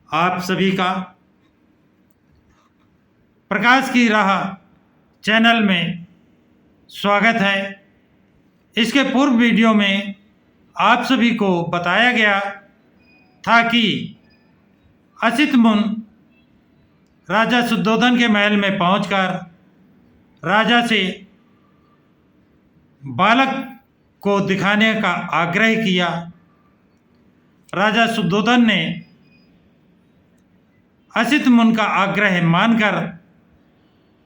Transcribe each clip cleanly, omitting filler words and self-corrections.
आप सभी का प्रकाश की राह चैनल में स्वागत है। इसके पूर्व वीडियो में आप सभी को बताया गया था कि असित मुन राजा शुद्धोधन के महल में पहुंचकर राजा से बालक को दिखाने का आग्रह किया। राजा शुद्धोधन ने असित मुन का आग्रह मानकर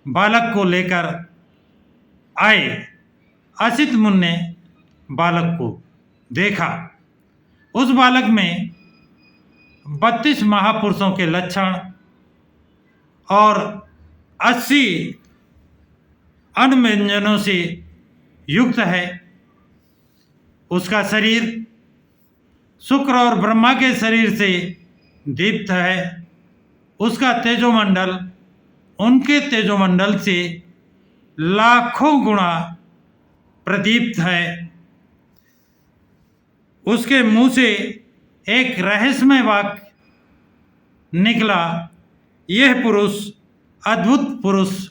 बालक को लेकर आए। असित मुन ने बालक को देखा। उस बालक में 32 महापुरुषों के लक्षण और 80 अन्य व्यंजनों से युक्त है। उसका शरीर शुक्र और ब्रह्मा के शरीर से दीप्त है। उसका तेजोमंडल उनके तेजोमंडल से लाखों गुणा प्रदीप्त है। उसके मुंह से एक रहस्यमय वाक्य निकला, यह पुरुष अद्भुत पुरुष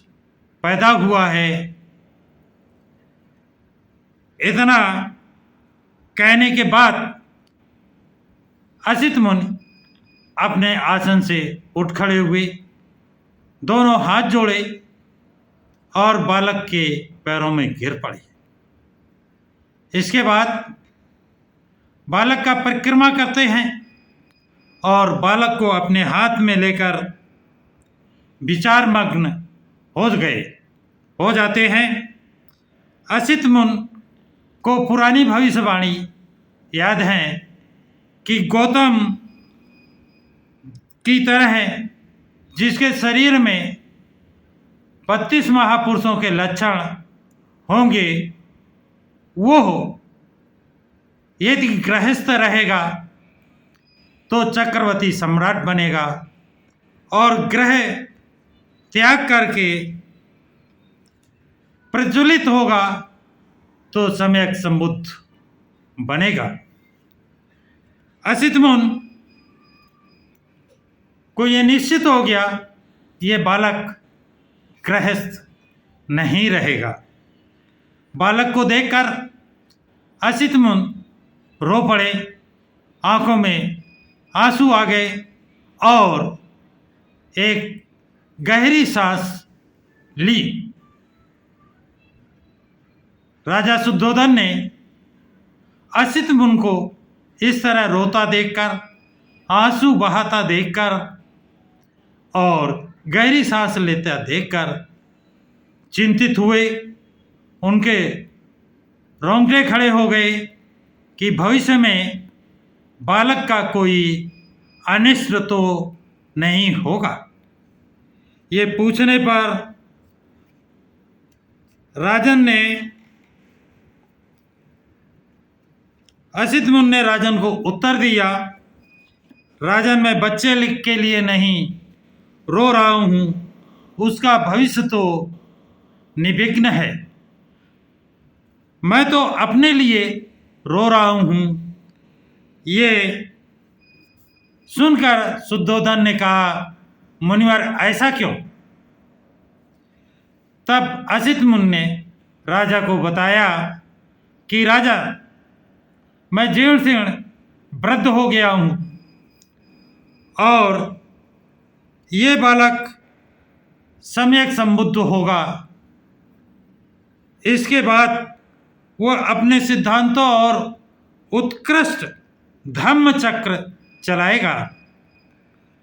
पैदा हुआ है। इतना कहने के बाद असित मुनि अपने आसन से उठ खड़े हुए, दोनों हाथ जोड़े और बालक के पैरों में गिर पड़े। इसके बाद बालक का परिक्रमा करते हैं और बालक को अपने हाथ में लेकर विचार मग्न हो जाते हैं। असित मुन को पुरानी भविष्यवाणी याद है कि गौतम की तरह है, जिसके शरीर में 32 महापुरुषों के लक्षण होंगे, वो यदि गृहस्थ रहेगा तो चक्रवर्ती सम्राट बनेगा और ग्रह त्याग करके प्रज्वलित होगा तो सम्यक संबुद्ध बनेगा। असित मुन को यह निश्चित हो गया, ये बालक गृहस्थ नहीं रहेगा। बालक को देखकर असित मुन रो पड़े, आंखों में आंसू आ गए और एक गहरी सांस ली। राजा शुद्धोधन ने असित मुन को इस तरह रोता देखकर, आंसू बहाता देखकर और गहरी सांस लेता देखकर चिंतित हुए। उनके रोंगटे खड़े हो गए कि भविष्य में बालक का कोई अनिष्ट तो नहीं होगा। ये पूछने पर असित मुन ने राजन को उत्तर दिया, राजन, मैं बच्चे के लिए नहीं रो रहा हूँ, उसका भविष्य तो निर्विघ्न है। मैं तो अपने लिए रो रहा हूँ। ये सुनकर शुद्धोधन ने कहा, मुनिवर ऐसा क्यों? तब असित मुनि ने राजा को बताया कि राजा, मैं जीर्ण शीर्ण वृद्ध हो गया हूँ और ये बालक सम्यक संबुद्ध होगा। इसके बाद वह अपने सिद्धांतों और उत्कृष्ट धम्म चक्र चलाएगा,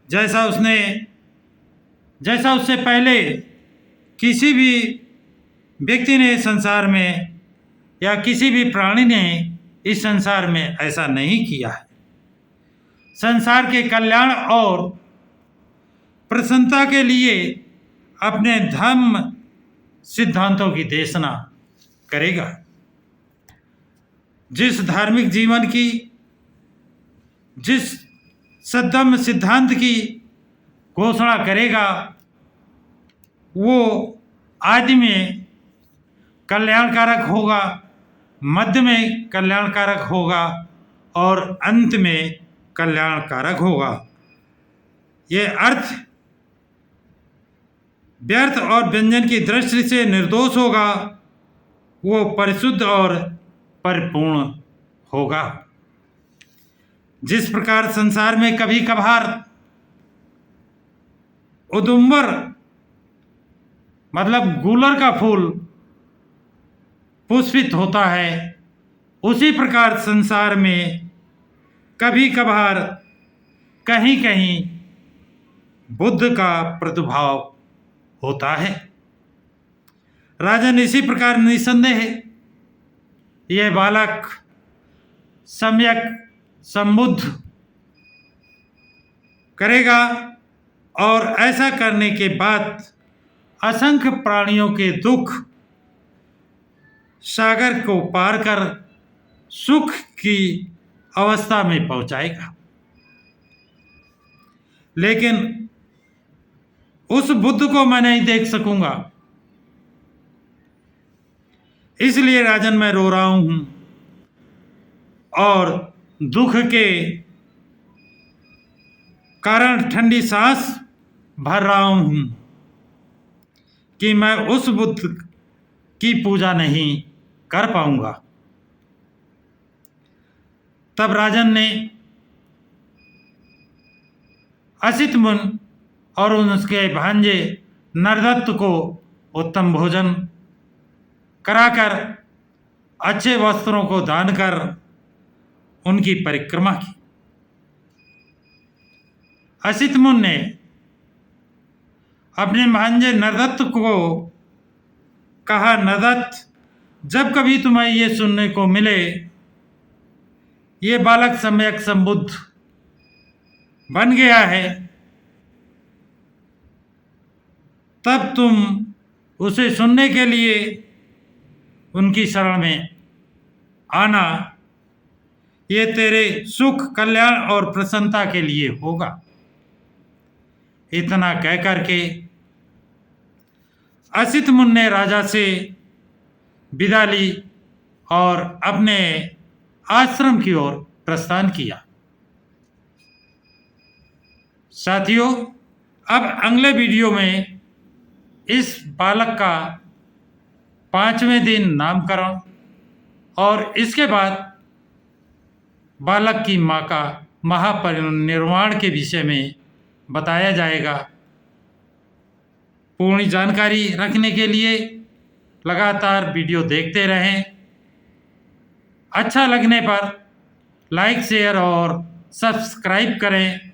जैसा उससे पहले किसी भी व्यक्ति ने संसार में या किसी भी प्राणी ने इस संसार में ऐसा नहीं किया है। संसार के कल्याण और प्रसन्नता के लिए अपने धम्म सिद्धांतों की देशना करेगा। जिस धार्मिक जीवन की, जिस सद्धम्म सिद्धांत की घोषणा करेगा, वो आदि में कल्याणकारक होगा, मध्य में कल्याणकारक होगा और अंत में कल्याणकारक होगा। ये अर्थ व्यर्थ और व्यंजन की दृष्टि से निर्दोष होगा, वो परिशुद्ध और परिपूर्ण होगा। जिस प्रकार संसार में कभी कभार उदुम्बर मतलब गूलर का फूल पुष्पित होता है, उसी प्रकार संसार में कभी कभार कहीं कहीं बुद्ध का प्रादुर्भाव होता है। राजन, इसी प्रकार निसंदेह यह बालक सम्यक संबुद्ध करेगा और ऐसा करने के बाद असंख्य प्राणियों के दुख सागर को पार कर सुख की अवस्था में पहुंचाएगा। लेकिन उस बुद्ध को मैं नहीं देख सकूंगा, इसलिए राजन मैं रो रहा हूं और दुख के कारण ठंडी सांस भर रहा हूं कि मैं उस बुद्ध की पूजा नहीं कर पाऊंगा। तब राजन ने असित मुनि और उसके भांजे नरदत्त को उत्तम भोजन कराकर अच्छे वस्त्रों को दान कर उनकी परिक्रमा की। असित मुनि ने अपने भांजे नरदत्त को कहा, नरदत्त, जब कभी तुम्हें ये सुनने को मिले ये बालक सम्यक संबुद्ध बन गया है, तब तुम उसे सुनने के लिए उनकी शरण में आना। ये तेरे सुख, कल्याण और प्रसन्नता के लिए होगा। इतना कह करके असित मुनि ने राजा से विदा ली और अपने आश्रम की ओर प्रस्थान किया। साथियों, अब अगले वीडियो में इस बालक का 5वें दिन नामकरण और इसके बाद बालक की मां का महापरिनिर्वाण के विषय में बताया जाएगा। पूर्ण जानकारी रखने के लिए लगातार वीडियो देखते रहें। अच्छा लगने पर लाइक, शेयर और सब्सक्राइब करें।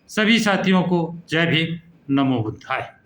सभी साथियों को जय भीम, नमो बुद्धाय।